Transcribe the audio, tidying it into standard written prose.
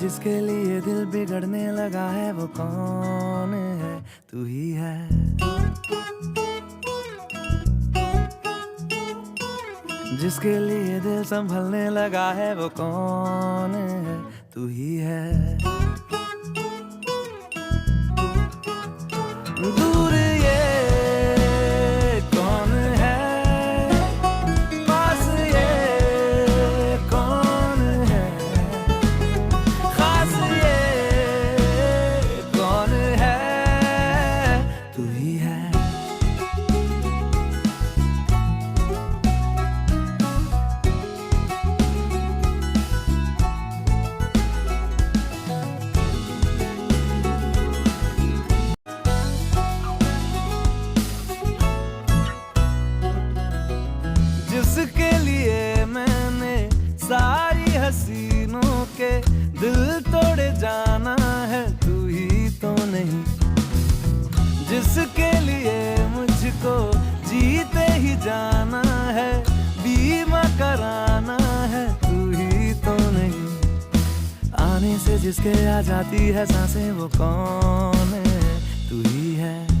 जिसके लिए दिल बिगड़ने लगा है वो कौन है? तू ही है। जिसके लिए दिल संभलने लगा है वो कौन है? तू ही है। दूर ये कौन है, पास ये कौन है, खास ये कौन है? तू ही है। जिसके लिए मैंने सारी हसीनों के दिल तोड़े जाना है, तू ही तो नहीं। जिसके लिए मुझको जीते ही जाना है, बीमा कराना है, तू ही तो नहीं। आने से जिसके आ जाती है सांसें वो कौन है? तू ही है।